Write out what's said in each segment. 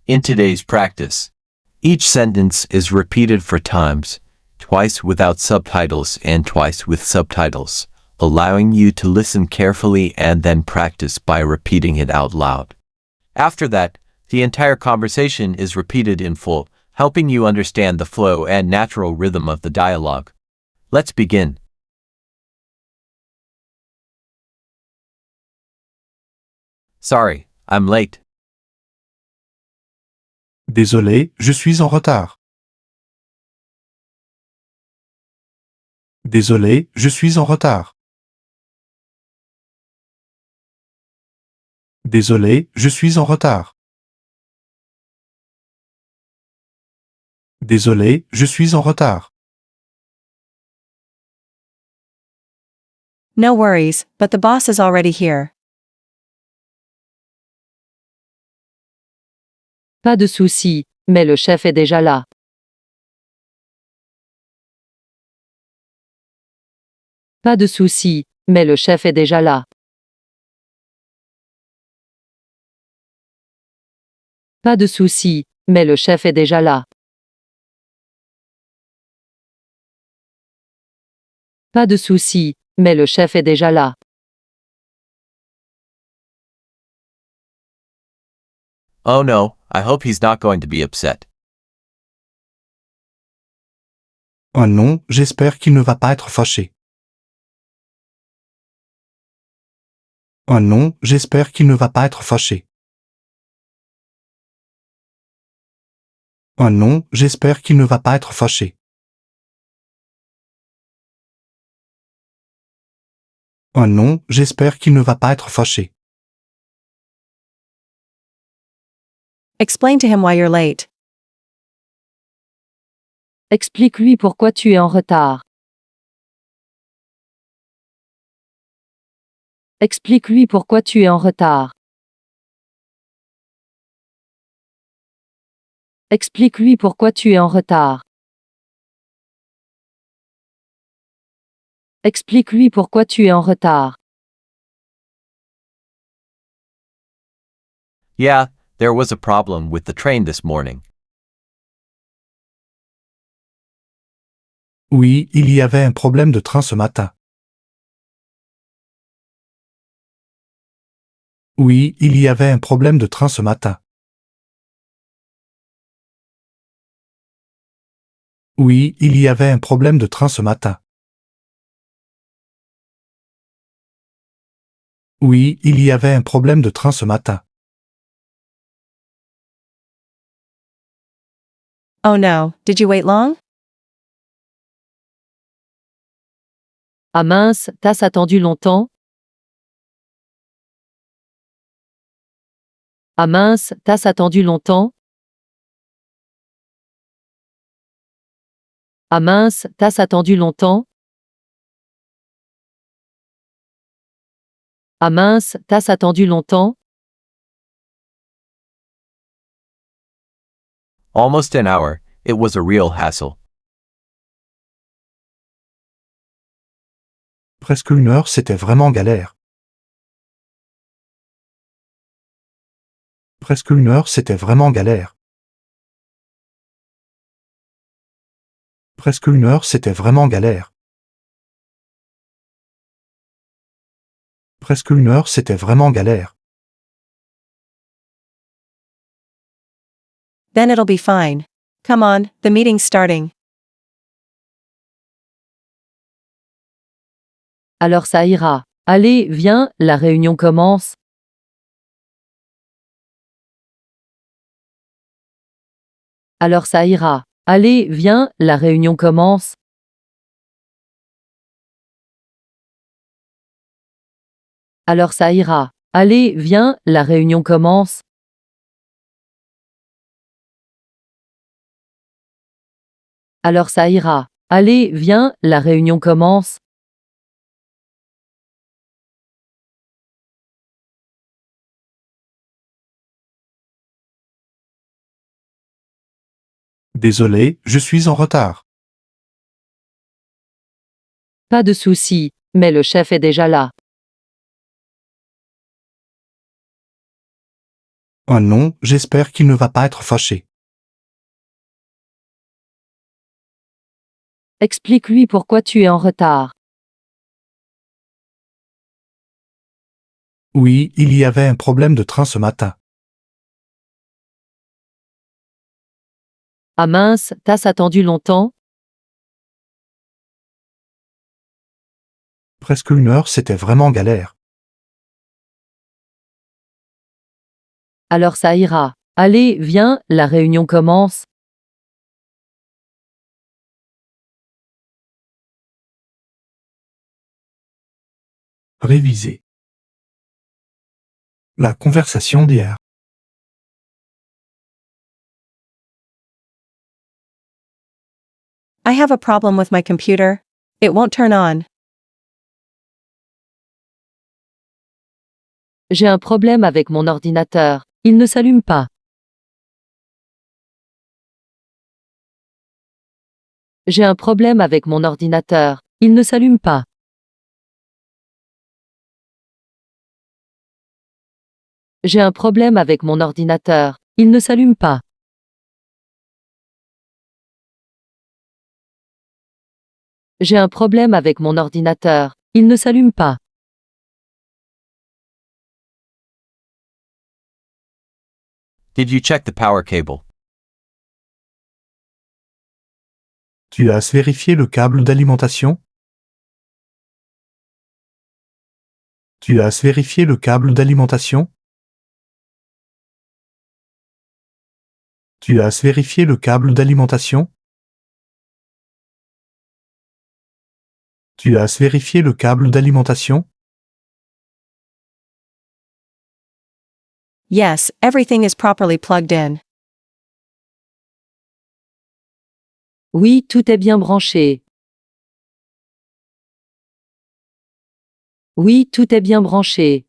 In today's practice, each sentence is repeated 4 times, twice without subtitles and twice with subtitles, allowing you to listen carefully and then practice by repeating it out loud. After that, the entire conversation is repeated in full, helping you understand the flow and natural rhythm of the dialogue. Let's begin. Sorry, I'm late. Désolé, je suis en retard. Désolé, je suis en retard. Désolé, je suis en retard. Désolé, je suis en retard. No worries, but the boss is already here. Pas de souci, mais le chef est déjà là. Pas de souci, mais le chef est déjà là. Pas de souci, mais le chef est déjà là. Pas de souci, mais le chef est déjà là. Oh no, I hope he's not going to be upset. Oh non, j'espère qu'il ne va pas être fâché. Oh non, j'espère qu'il ne va pas être fâché. Oh non, j'espère qu'il ne va pas être fâché. Oh non, j'espère qu'il ne va pas être fâché. Explain to him why you're late. Explique-lui pourquoi tu es en retard. Explique-lui pourquoi tu es en retard. Explique-lui pourquoi tu es en retard. Explique-lui pourquoi tu es en retard. Yeah, there was a problem with the train this morning. Oui, il y avait un problème de train ce matin. Oui, il y avait un problème de train ce matin. Oui, il y avait un problème de train ce matin. Oui, il y avait un problème de train ce matin. Oh no, did you wait long? Ah mince, t'as attendu longtemps? Ah mince, t'as attendu longtemps? Ah mince, t'as attendu longtemps? Ah mince, t'as attendu longtemps? Almost an hour, it was a real hassle. Presque 1 heure, c'était vraiment galère. Presque 1 heure, c'était vraiment galère. Presque 1 heure, c'était vraiment galère. Presque 1 heure, c'était vraiment galère. Then it'll be fine. Come on, the meeting's starting. Alors ça ira. Allez, viens, la réunion commence. Alors ça ira. Allez, viens, la réunion commence. Alors ça ira. Allez, viens, la réunion commence. Alors ça ira. Allez, viens, la réunion commence. Désolé, je suis en retard. Pas de souci, mais le chef est déjà là. Oh non, j'espère qu'il ne va pas être fâché. Explique-lui pourquoi tu es en retard. Oui, il y avait un problème de train ce matin. Ah mince, t'as attendu longtemps? Presque 1 heure, c'était vraiment galère. Alors ça ira. Allez, viens, la réunion commence. Réviser. La conversation d'hier. I have a problem with my computer. It won't turn on. J'ai un problème avec mon ordinateur. Il ne s'allume pas. J'ai un problème avec mon ordinateur. Il ne s'allume pas. J'ai un problème avec mon ordinateur. Il ne s'allume pas. J'ai un problème avec mon ordinateur. Il ne s'allume pas. Did you check the power cable? Tu as vérifié le câble d'alimentation? Tu as vérifié le câble d'alimentation? Tu as vérifié le câble d'alimentation? Tu as vérifié le câble d'alimentation? Yes, everything is properly plugged in. Oui, tout est bien branché. Oui, tout est bien branché.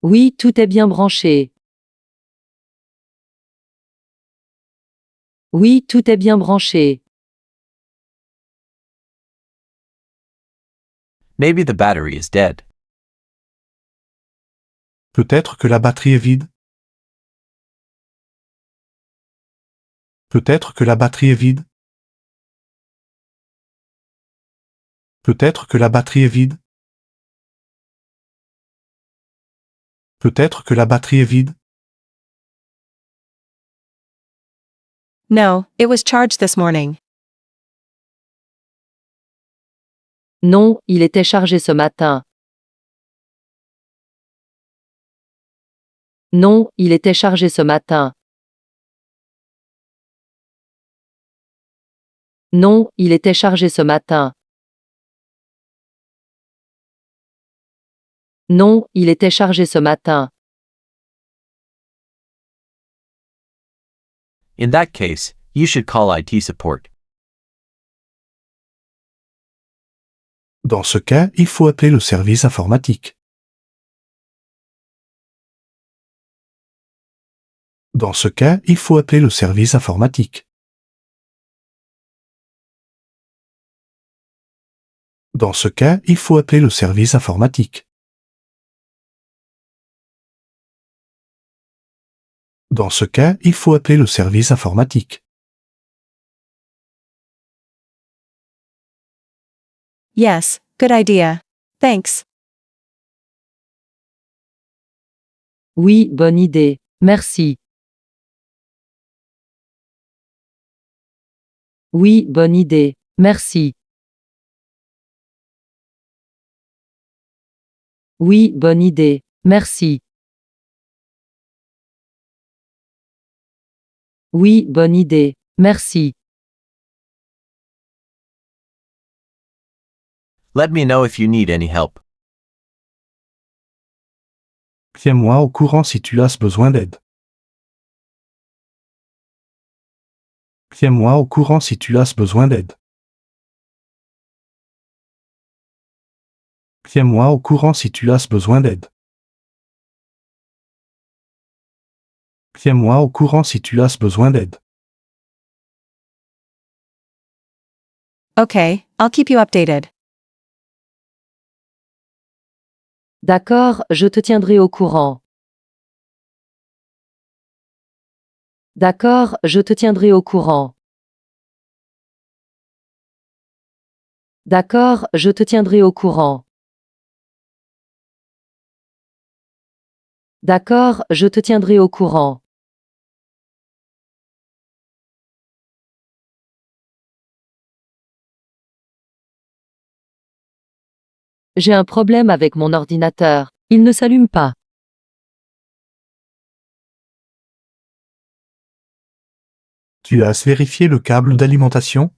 Oui, tout est bien branché. Oui, tout est bien branché. Maybe the battery is dead. Peut-être que la batterie est vide? Peut-être que la batterie est vide? Peut-être que la batterie est vide? Peut-être que la batterie est vide? No, it was charged this morning. Non, il était chargé ce matin. Non, il était chargé ce matin. Non, il était chargé ce matin. Non, il était chargé ce matin. In that case, you should call IT support. Dans ce cas, il faut appeler le service informatique. Dans ce cas, il faut appeler le service informatique. Dans ce cas, il faut appeler le service informatique. Dans ce cas, il faut appeler le service informatique. Yes, good idea. Thanks. Oui, bonne idée. Merci. Oui, bonne idée. Merci. Oui, bonne idée. Merci. Oui, bonne idée. Merci. Let me know if you need any help. Tiens-moi au courant si tu as besoin d'aide. Tiens-moi au courant si tu as besoin d'aide. Tiens-moi au courant si tu as besoin d'aide. Tiens-moi au courant si tu as besoin d'aide. Okay, I'll keep you updated. D'accord, je te tiendrai au courant. D'accord, je te tiendrai au courant. D'accord, je te tiendrai au courant. D'accord, je te tiendrai au courant. J'ai un problème avec mon ordinateur. Il ne s'allume pas. Tu as vérifié le câble d'alimentation?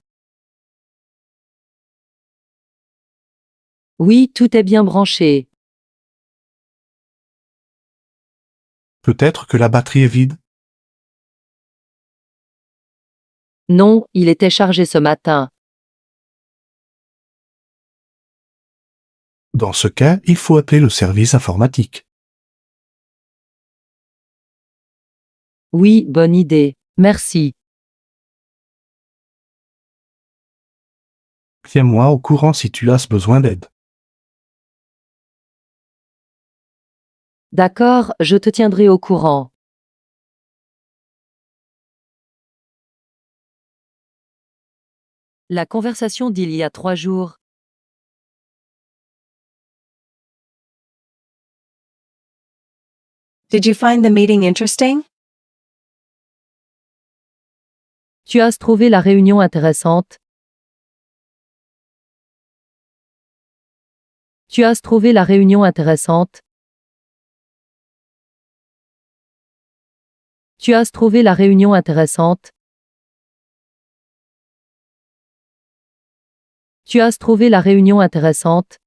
Oui, tout est bien branché. Peut-être que la batterie est vide? Non, il était chargé ce matin. Dans ce cas, il faut appeler le service informatique. Oui, bonne idée. Merci. Tiens-moi au courant si tu as besoin d'aide. D'accord, je te tiendrai au courant. La conversation d'il y a 3 jours. Did you find the meeting interesting? Tu as trouvé la réunion intéressante? Tu as trouvé la réunion intéressante? Tu as trouvé la réunion intéressante? Tu as trouvé la réunion intéressante?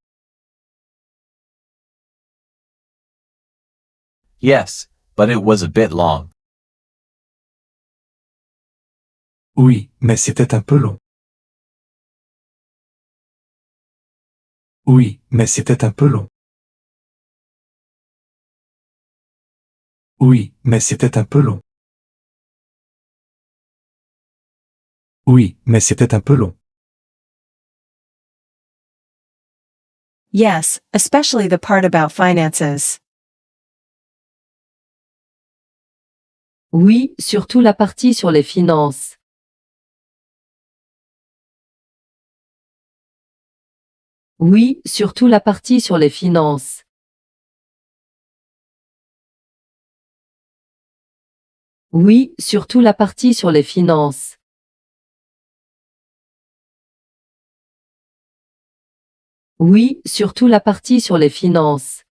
Yes, but it was a bit long. Oui, mais c'était un peu long. Oui, mais c'était un peu long. Oui, mais c'était un peu long. Oui, mais c'était un peu long. Yes, especially the part about finances. Oui, surtout la partie sur les finances. Oui, surtout la partie sur les finances. Oui, surtout la partie sur les finances. Oui, surtout la partie sur les finances.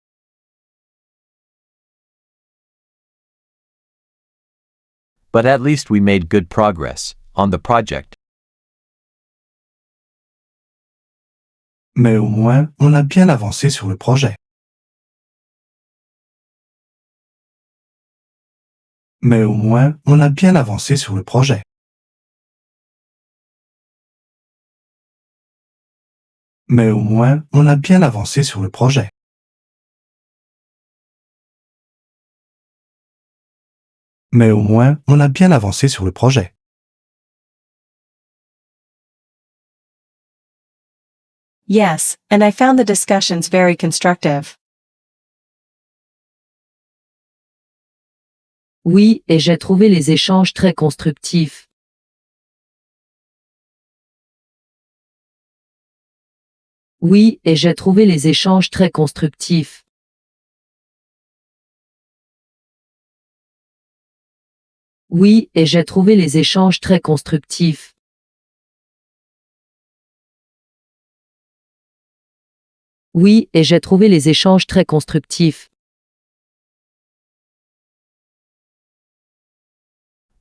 But at least we made good progress on the project. Mais au moins, on a bien avancé sur le projet. Mais au moins, on a bien avancé sur le projet. Mais au moins, on a bien avancé sur le projet. Mais au moins, on a bien avancé sur le projet. Yes, and I found the discussions very constructive. Oui, et j'ai trouvé les échanges très constructifs. Oui, et j'ai trouvé les échanges très constructifs. Oui, et j'ai trouvé les échanges très constructifs. Oui, et j'ai trouvé les échanges très constructifs.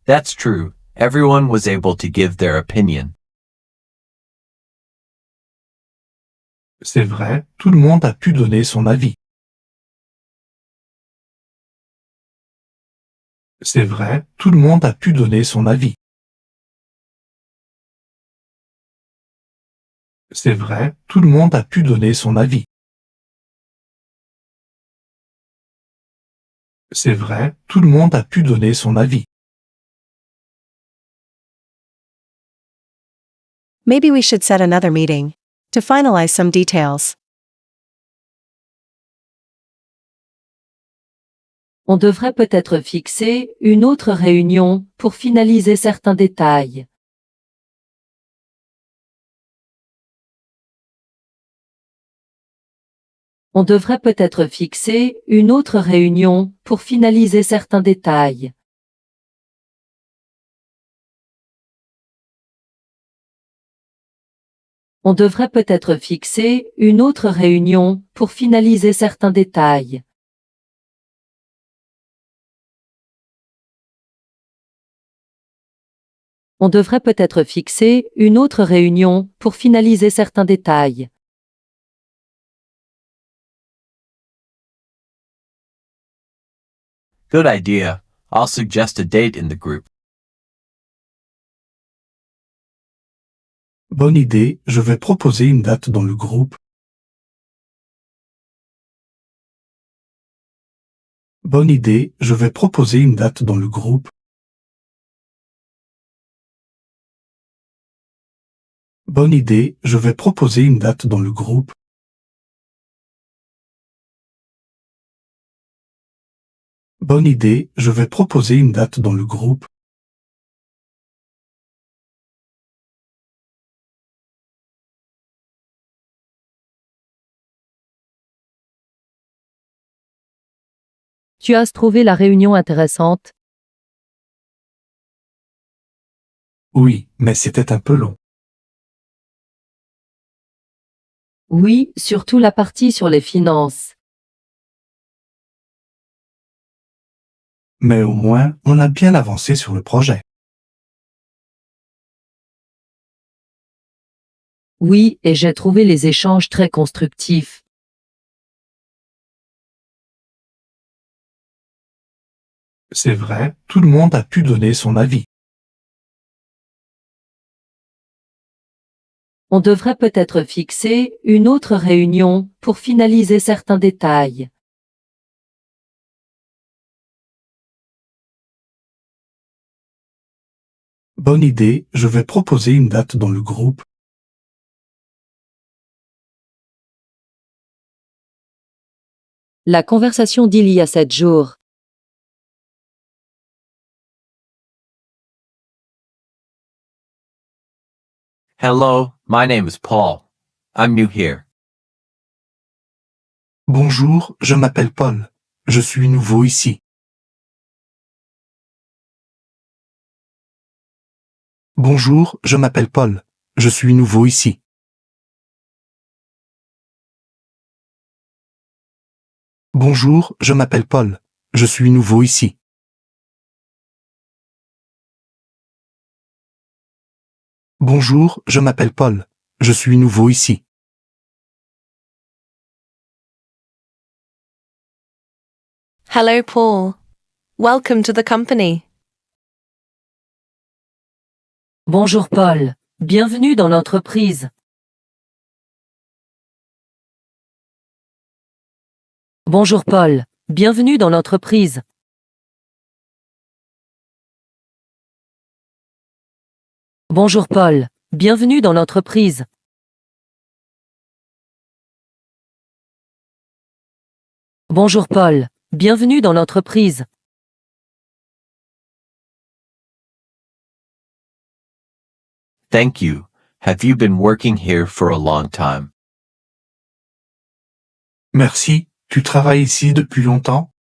That's true, everyone was able to give their opinion. C'est vrai, tout le monde a pu donner son avis. C'est vrai, tout le monde a pu donner son avis. C'est vrai, tout le monde a pu donner son avis. C'est vrai, tout le monde a pu donner son avis. Maybe we should set another meeting to finalize some details. On devrait peut-être fixer une autre réunion pour finaliser certains détails. On devrait peut-être fixer une autre réunion pour finaliser certains détails. On devrait peut-être fixer une autre réunion pour finaliser certains détails. On devrait peut-être fixer une autre réunion pour finaliser certains détails. Good idea. I'll suggest a date in the group. Bonne idée, je vais proposer une date dans le groupe. Bonne idée, je vais proposer une date dans le groupe. Bonne idée, je vais proposer une date dans le groupe. Bonne idée, je vais proposer une date dans le groupe. Tu as trouvé la réunion intéressante? Oui, mais c'était un peu long. Oui, surtout la partie sur les finances. Mais au moins, on a bien avancé sur le projet. Oui, et j'ai trouvé les échanges très constructifs. C'est vrai, tout le monde a pu donner son avis. On devrait peut-être fixer une autre réunion pour finaliser certains détails. Bonne idée, je vais proposer une date dans le groupe. La conversation d'il y a 7 jours. Hello, my name is Paul. I'm new here. Bonjour, je m'appelle Paul. Je suis nouveau ici. Bonjour, je m'appelle Paul. Je suis nouveau ici. Bonjour, je m'appelle Paul. Je suis nouveau ici. Bonjour, je m'appelle Paul. Je suis nouveau ici. Hello, Paul. Welcome to the company. Bonjour Paul. Bienvenue dans l'entreprise. Bonjour Paul. Bienvenue dans l'entreprise. Bonjour Paul. Bienvenue dans l'entreprise. Bonjour Paul. Bienvenue dans l'entreprise. Thank you. Have you been working here for a long time? Merci, tu travailles ici depuis longtemps?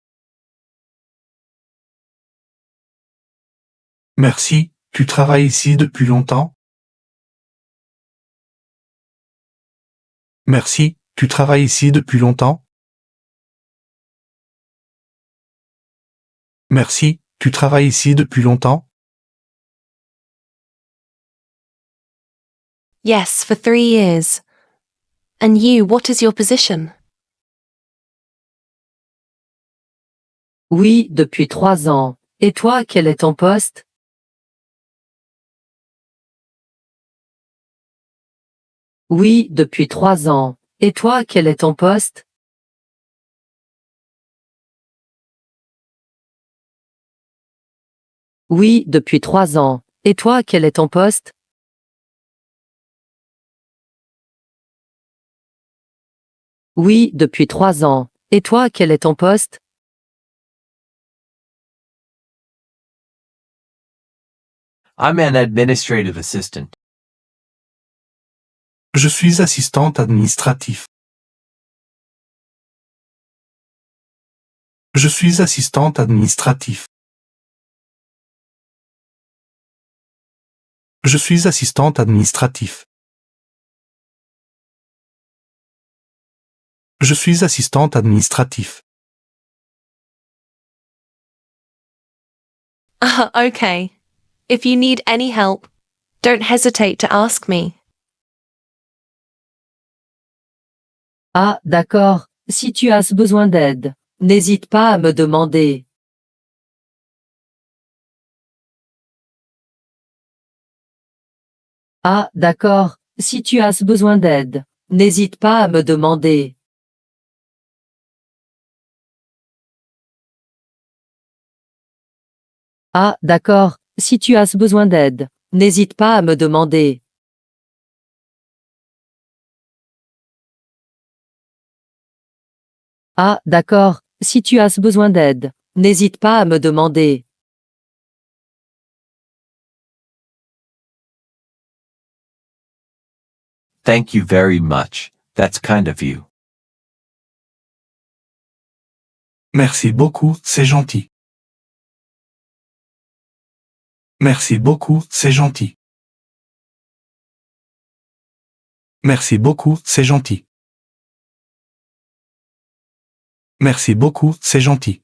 Merci, tu travailles ici depuis longtemps? Merci, tu travailles ici depuis longtemps? Merci, tu travailles ici depuis longtemps? Yes, for 3 years. And you, what is your position? Oui, depuis 3 ans. Et toi, quel est ton poste? Oui, depuis 3 ans. Et toi, quel est ton poste? Oui, depuis 3 ans. Et toi, quel est ton poste? Oui, depuis 3 ans. Et toi, quel est ton poste? I'm an administrative assistant. Je suis assistante administratif. Je suis assistante administratif. Je suis assistante administratif. Je suis assistante administratif. Okay. If you need any help, don't hesitate to ask me. Ah, d'accord. Si tu as besoin d'aide, n'hésite pas à me demander. Ah, d'accord. Si tu as besoin d'aide, n'hésite pas à me demander. Ah, d'accord. Si tu as besoin d'aide, n'hésite pas à me demander. Ah, d'accord. Si tu as besoin d'aide, n'hésite pas à me demander. Thank you very much. That's kind of you. Merci beaucoup, c'est gentil. Merci beaucoup, c'est gentil. Merci beaucoup, c'est gentil. Merci beaucoup, c'est gentil.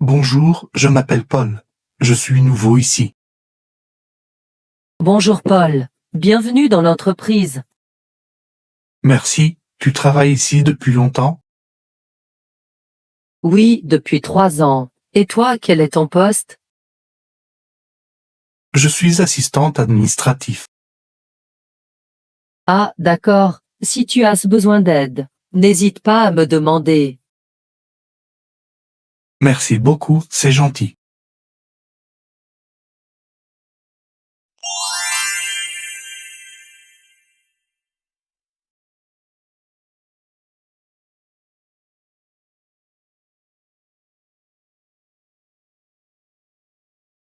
Bonjour, je m'appelle Paul. Je suis nouveau ici. Bonjour Paul. Bienvenue dans l'entreprise. Merci, tu travailles ici depuis longtemps? Oui, depuis 3 ans. Et toi, quel est ton poste? Je suis assistante administratif. Ah, d'accord. Si tu as besoin d'aide, n'hésite pas à me demander. Merci beaucoup, c'est gentil.